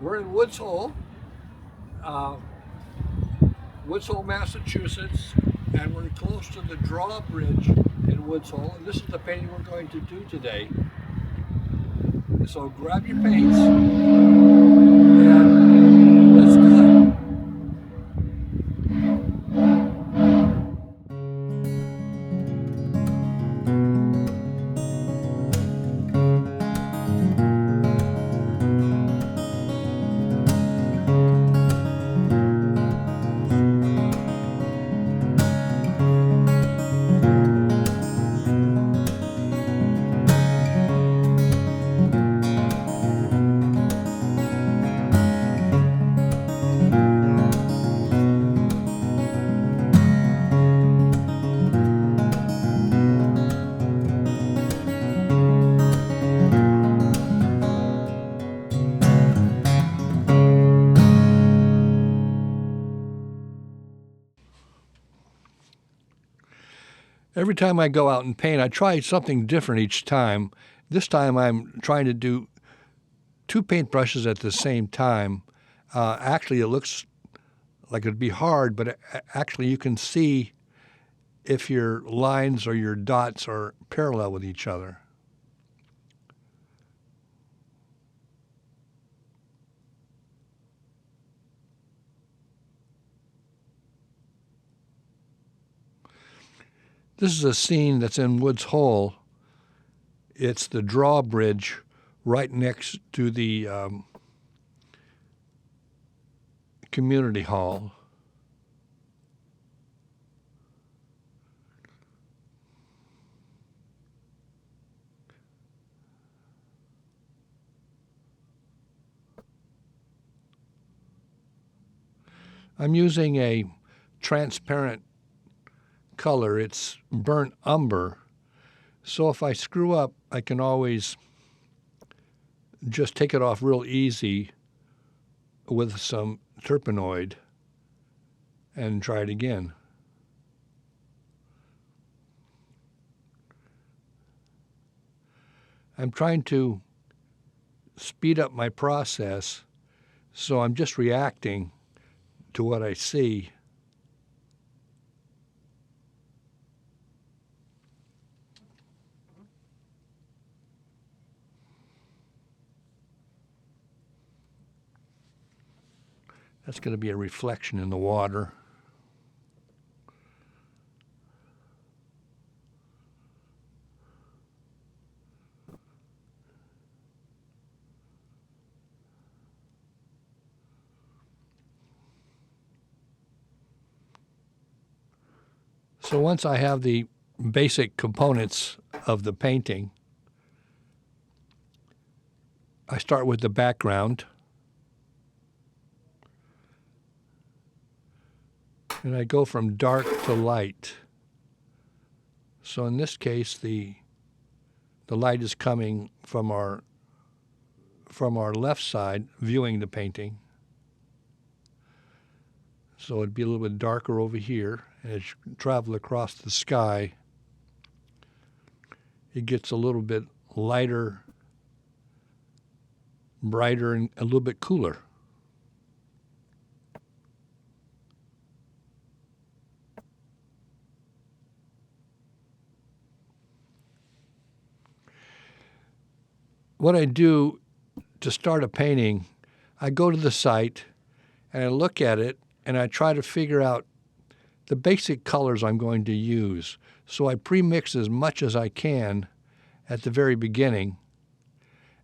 We're in Woods Hole, uh, Woods Hole, Massachusetts, and we're close to the drawbridge in Woods Hole. And this is the painting we're going to do today. So grab your paints and let's do it. Every time I go out and paint, I try something different each time. This time I'm trying to do two paintbrushes at the same time. Actually, it looks like it'd be hard, but actually you can see if your lines or your dots are parallel with each other. This is a scene that's in Woods Hole. It's the drawbridge right next to the community hall. I'm using a transparent color. It's burnt umber. So if I screw up, I can always just take it off real easy with some turpenoid and try it again. I'm trying to speed up my process, so I'm just reacting to what I see. That's going to be a reflection in the water. So once I have the basic components of the painting, I start with the background. And I go from dark to light. So in this case, the light is coming from our left side, viewing the painting. So it'd be a little bit darker over here. And as you travel across the sky, it gets a little bit lighter, brighter, and a little bit cooler. What I do to start a painting, I go to the site and I look at it and I try to figure out the basic colors I'm going to use. So I pre-mix as much as I can at the very beginning.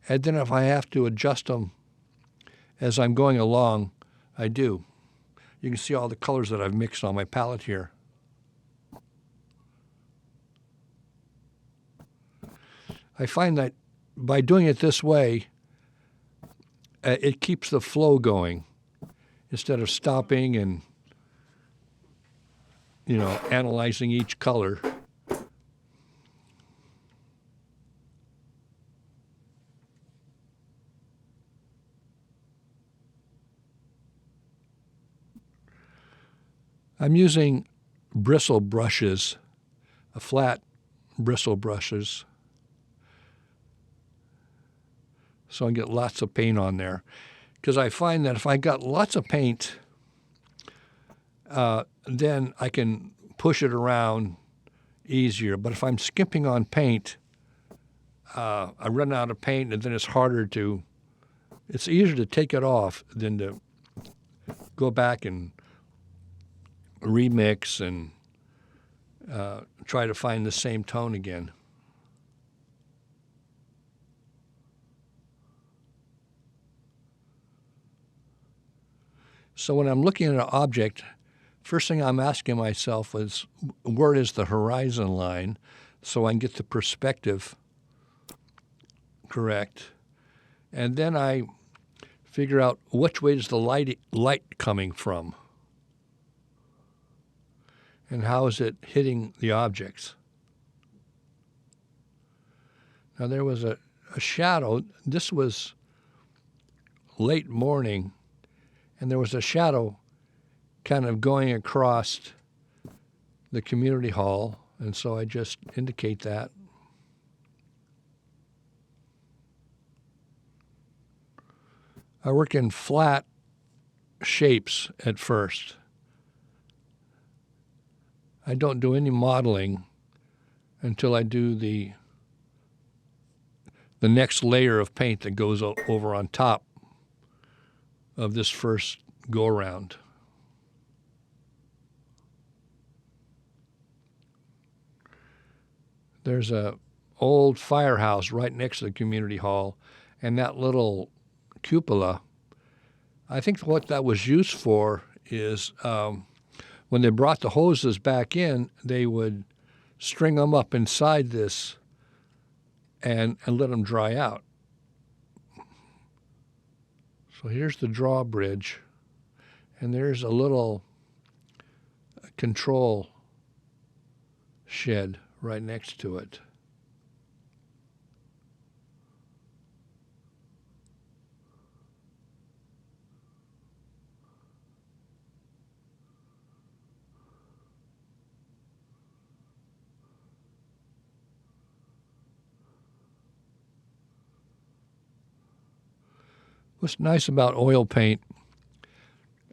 And then if I have to adjust them as I'm going along, I do. You can see all the colors that I've mixed on my palette here. I find that by doing it this way, it keeps the flow going instead of stopping and, analyzing each color. I'm using bristle brushes, flat bristle brushes, so I get lots of paint on there. because I find that if I got lots of paint, then I can push it around easier. But if I'm skimping on paint, I run out of paint, and then it's easier to take it off than to go back and remix and try to find the same tone again. So when I'm looking at an object, first thing I'm asking myself is, where is the horizon line, so I can get the perspective correct. And then I figure out which way is the light coming from, and how is it hitting the objects. Now there was a shadow. This was late morning, and there was a shadow kind of going across the community hall, and so I just indicate that. I work in flat shapes at first. I don't do any modeling until I do the next layer of paint that goes over on top of this first go-around. There's a old firehouse right next to the community hall, and that little cupola, I think what that was used for is when they brought the hoses back in, they would string them up inside this and let them dry out. So here's the drawbridge, and there's a little control shed right next to it. What's nice about oil paint,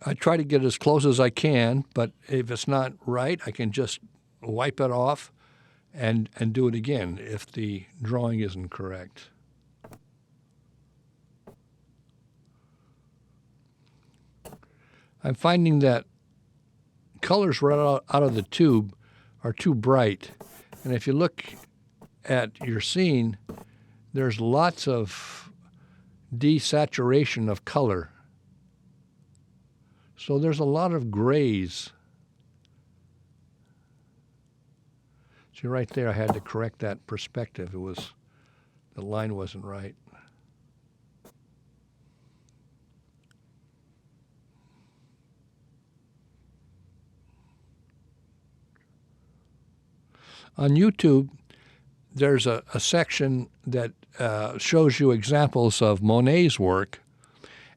I try to get as close as I can, but if it's not right, I can just wipe it off and do it again if the drawing isn't correct. I'm finding that colors right out of the tube are too bright. And if you look at your scene, there's lots of desaturation of color. So there's a lot of grays. See, right there, I had to correct that perspective. The line wasn't right. On YouTube, there's a section that shows you examples of Monet's work,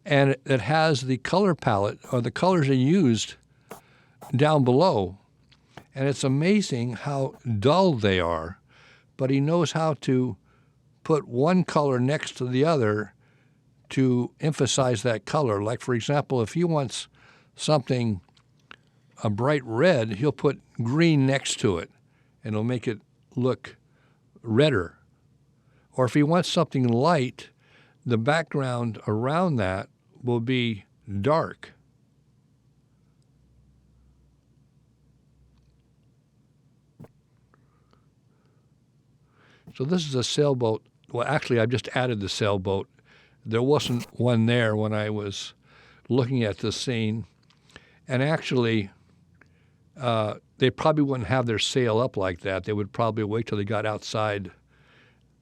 and it has the color palette, or the colors he used, down below. And it's amazing how dull they are, but he knows how to put one color next to the other to emphasize that color. Like, for example, if he wants something a bright red, he'll put green next to it, and it'll make it look redder. Or if he wants something light, the background around that will be dark. So this is a sailboat. Well, actually, I've just added the sailboat. There wasn't one there when I was looking at this scene. And actually, they probably wouldn't have their sail up like that. They would probably wait till they got outside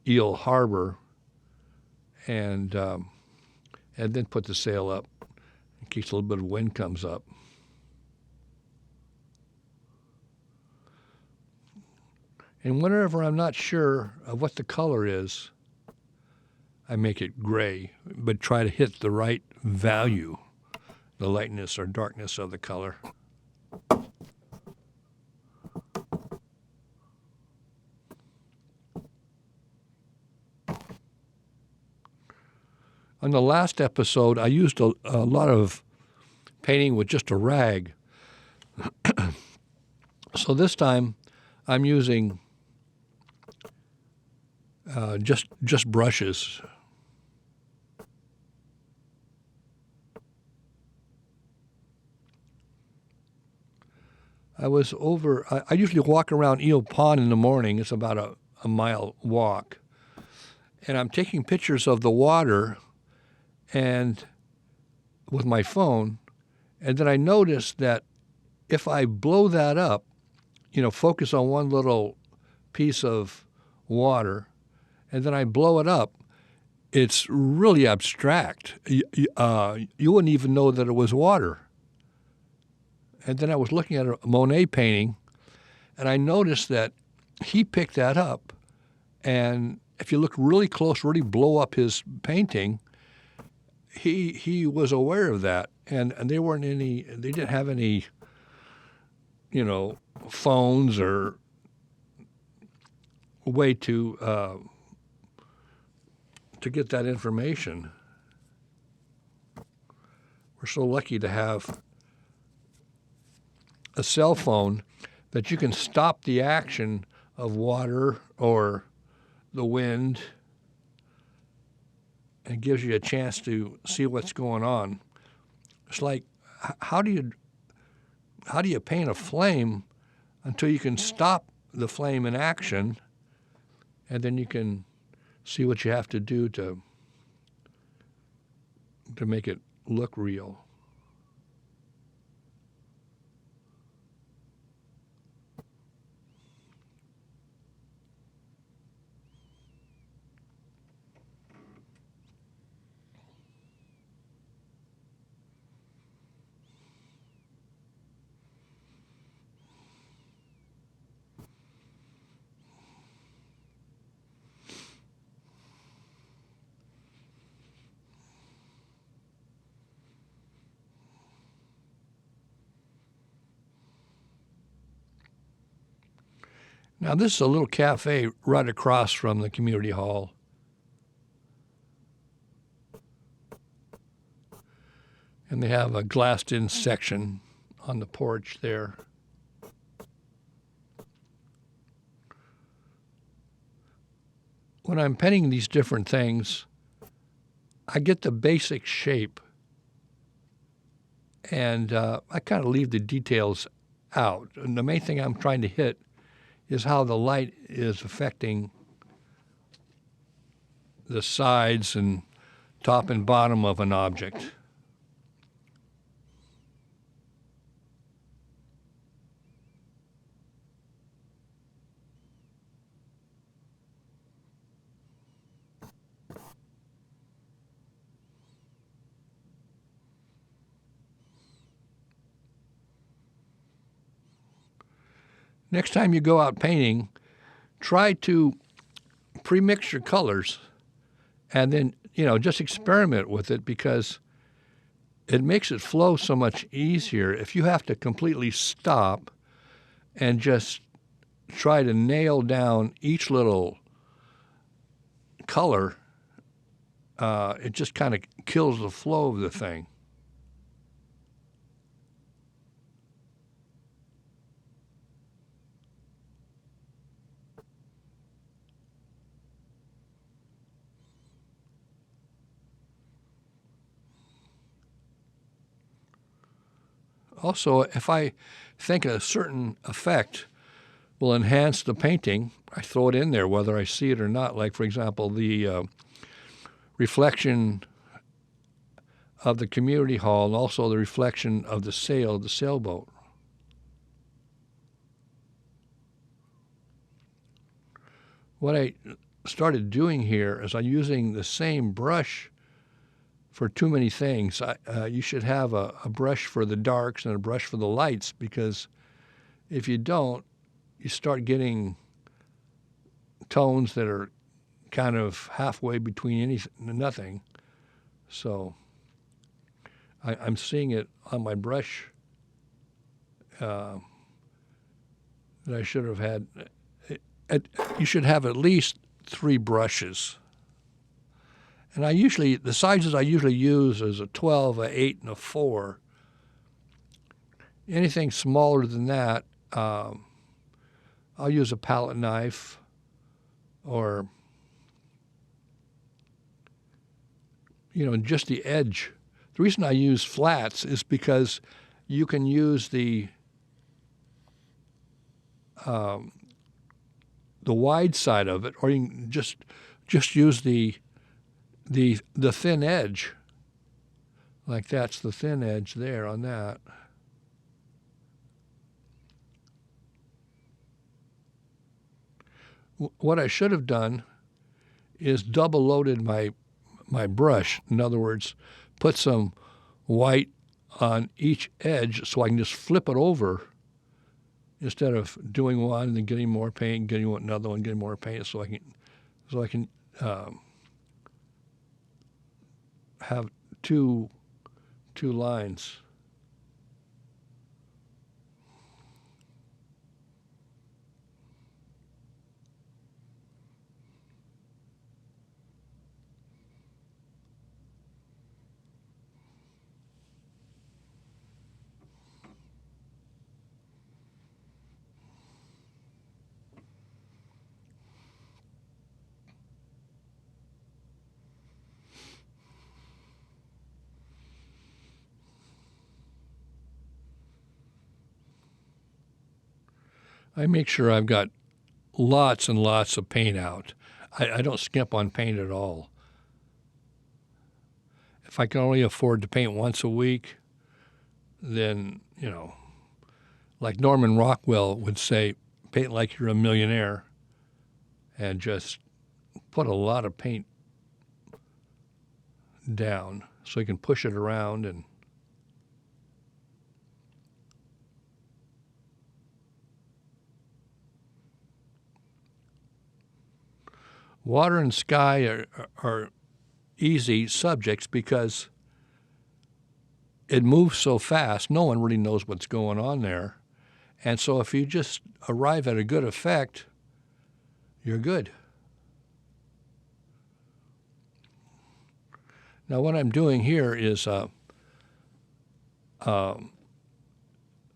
Eel Harbor and then put the sail up in case a little bit of wind comes up. And whenever I'm not sure of what the color is, I make it gray, but try to hit the right value, the lightness or darkness of the color. On in the last episode, I used a lot of painting with just a rag. So this time, I'm using just brushes. I usually walk around Eel Pond in the morning. It's about a mile walk. And I'm taking pictures of the water and with my phone. And then I noticed that if I blow that up, focus on one little piece of water, and then I blow it up, it's really abstract. You wouldn't even know that it was water. And then I was looking at a Monet painting, and I noticed that he picked that up. And if you look really close, really blow up his painting, he was aware of that. And they didn't have any, phones or way to get that information. We're so lucky to have a cell phone that you can stop the action of water or the wind and gives you a chance to see what's going on. It's like, how do you paint a flame until you can stop the flame in action, and then you can see what you have to do to make it look real. Now, this is a little cafe right across from the community hall. And they have a glassed-in section on the porch there. When I'm painting these different things, I get the basic shape, and I kind of leave the details out. And the main thing I'm trying to hit is how the light is affecting the sides and top and bottom of an object. Next time you go out painting, try to pre-mix your colors and then, just experiment with it, because it makes it flow so much easier. If you have to completely stop and just try to nail down each little color, it just kind of kills the flow of the thing. Also, if I think a certain effect will enhance the painting, I throw it in there whether I see it or not. Like, for example, the reflection of the community hall and also the reflection of the sailboat. What I started doing here is I'm using the same brush for too many things. You should have a brush for the darks and a brush for the lights, because if you don't, you start getting tones that are kind of halfway between anything and nothing. So I'm seeing it on my brush that I should have had. You should have at least 3 brushes. And the sizes I usually use is a 12, a 8, and a 4. Anything smaller than that, I'll use a palette knife or, just the edge. The reason I use flats is because you can use the wide side of it, or you can just use the thin edge. Like that's the thin edge there on that. What I should have done is double loaded my brush. In other words, put some white on each edge so I can just flip it over instead of doing one and then getting more paint, getting another one, getting more paint, so I can have two lines. I make sure I've got lots and lots of paint out. I don't skimp on paint at all. If I can only afford to paint once a week, then, like Norman Rockwell would say, paint like you're a millionaire, and just put a lot of paint down so you can push it around and water and sky are easy subjects because it moves so fast. No one really knows what's going on there. And so if you just arrive at a good effect, you're good. Now what I'm doing here is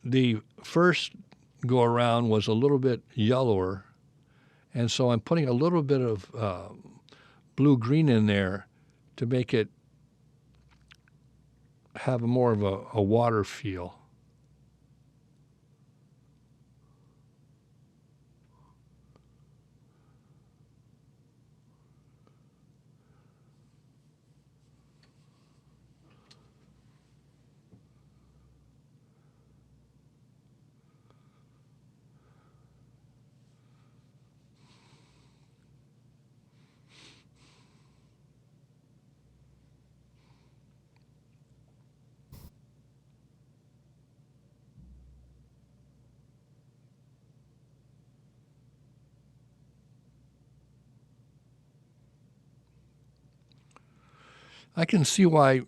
the first go around was a little bit yellower, and so I'm putting a little bit of blue-green in there to make it have more of a water feel. I can see why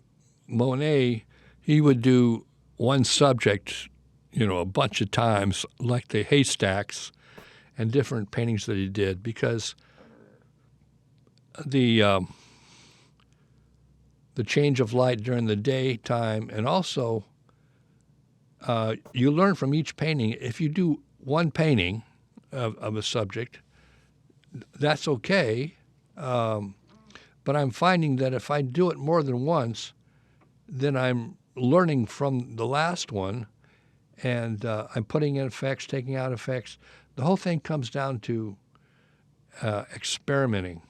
Monet, he would do one subject, a bunch of times, like the haystacks and different paintings that he did, because the change of light during the daytime, and also you learn from each painting. If you do one painting of a subject, that's okay. But I'm finding that if I do it more than once, then I'm learning from the last one, and I'm putting in effects, taking out effects. The whole thing comes down to experimenting.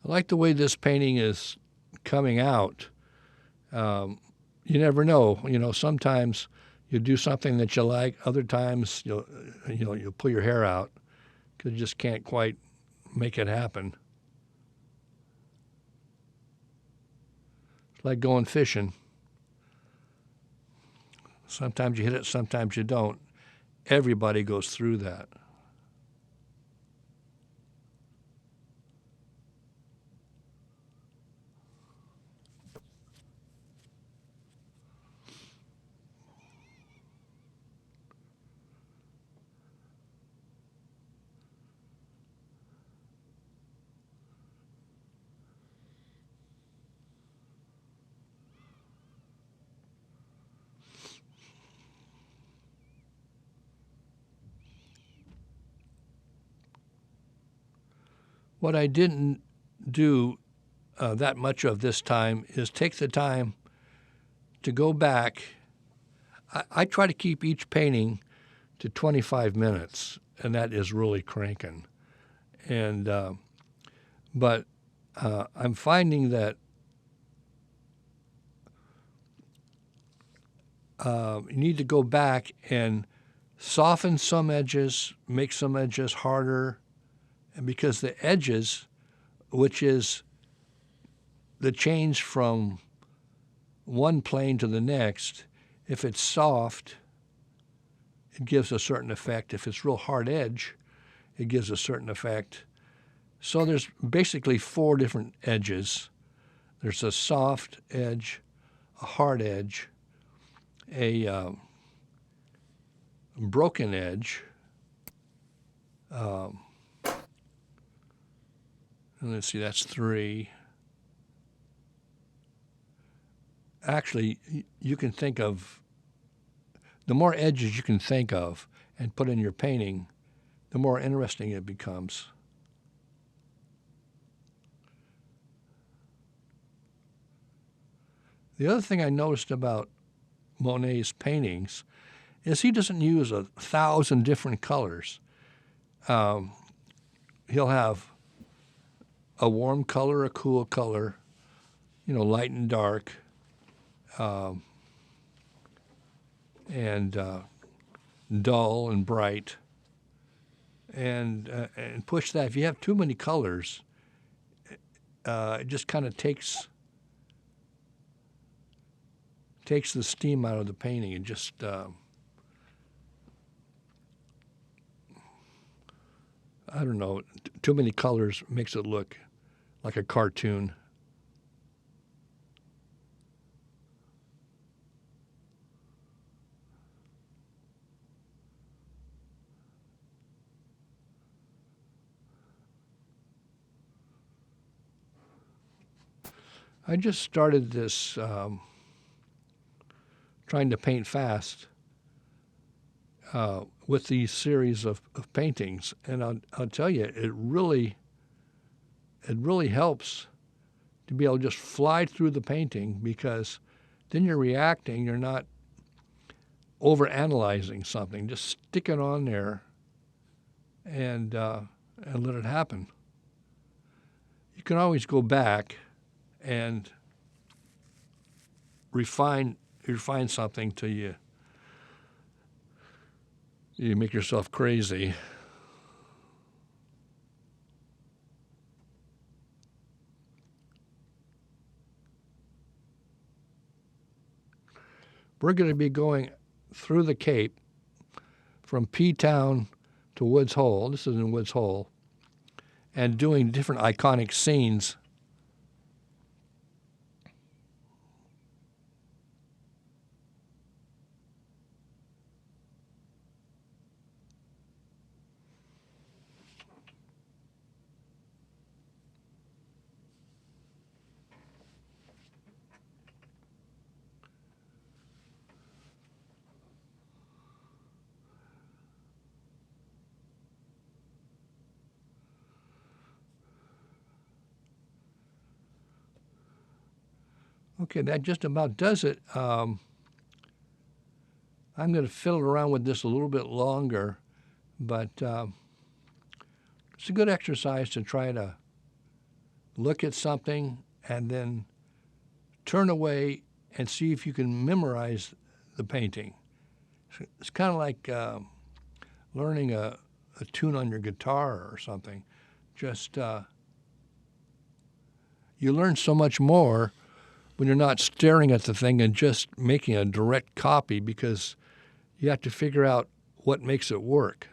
I like the way this painting is coming out. You never know. Sometimes you do something that you like. Other times you'll pull your hair out because you just can't quite make it happen. It's like going fishing. Sometimes you hit it, sometimes you don't. Everybody goes through that. What I didn't do that much of this time is take the time to go back. I try to keep each painting to 25 minutes, and that is really cranking. And but I'm finding that you need to go back and soften some edges, make some edges harder, and because the edges, which is the change from one plane to the next, if it's soft, it gives a certain effect. If it's real hard edge, it gives a certain effect. So there's basically 4 different edges. There's a soft edge, a hard edge, a broken edge, and let's see, that's 3. Actually, you can think of, the more edges you can think of and put in your painting, the more interesting it becomes. The other thing I noticed about Monet's paintings is he doesn't use 1,000 different colors. He'll have a warm color, a cool color, light and dark, and dull and bright, and push that. If you have too many colors, it just kind of takes the steam out of the painting and just I don't know, too many colors makes it look like a cartoon. I just started this trying to paint fast with these series of paintings, and I'll tell you, it really helps to be able to just fly through the painting, because then you're reacting, you're not over-analyzing something. Just stick it on there and let it happen. You can always go back and refine something till you make yourself crazy. We're going to be going through the Cape from P-Town to Woods Hole. This is in Woods Hole, and doing different iconic scenes. Okay, that just about does it. I'm going to fiddle around with this a little bit longer, but it's a good exercise to try to look at something and then turn away and see if you can memorize the painting. It's kind of like learning a tune on your guitar or something. Just you learn so much more when you're not staring at the thing and just making a direct copy, because you have to figure out what makes it work.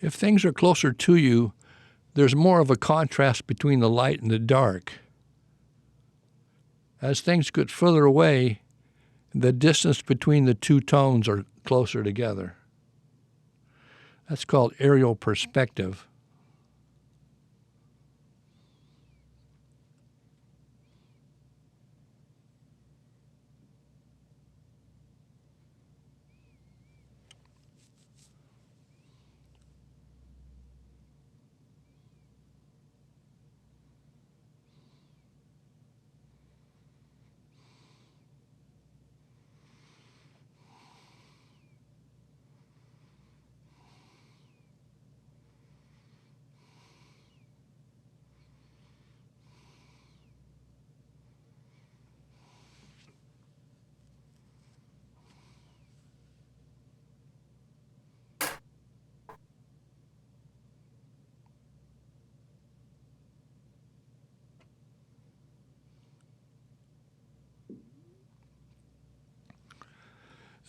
If things are closer to you, there's more of a contrast between the light and the dark. As things get further away, the distance between the two tones are closer together. That's called aerial perspective.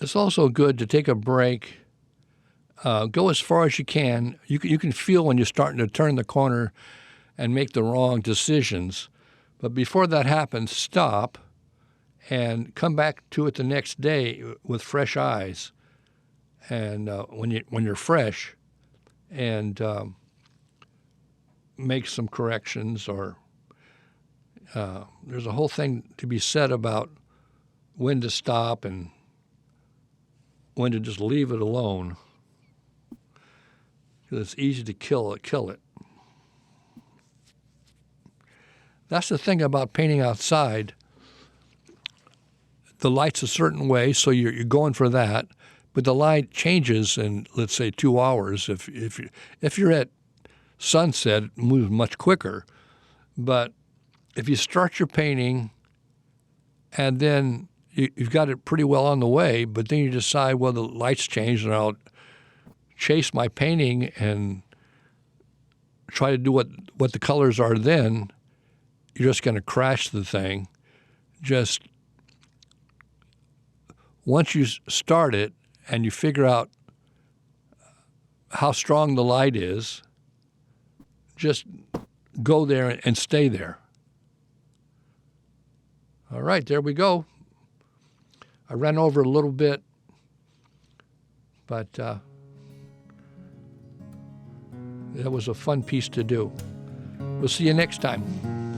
It's also good to take a break, go as far as you can. You can feel when you're starting to turn the corner and make the wrong decisions. But before that happens, stop and come back to it the next day with fresh eyes. And when you're fresh, and make some corrections, or there's a whole thing to be said about when to stop and when to just leave it alone, because it's easy to kill it. That's the thing about painting outside. The light's a certain way, so you're going for that, but the light changes in, let's say, 2 hours. If you're at sunset, it moves much quicker. But if you start your painting and then you've got it pretty well on the way, but then you decide, well, the light's changed, and I'll chase my painting and try to do what the colors are then, you're just going to crash the thing. Just once you start it and you figure out how strong the light is, just go there and stay there. All right, there we go. I ran over a little bit, but that was a fun piece to do. We'll see you next time.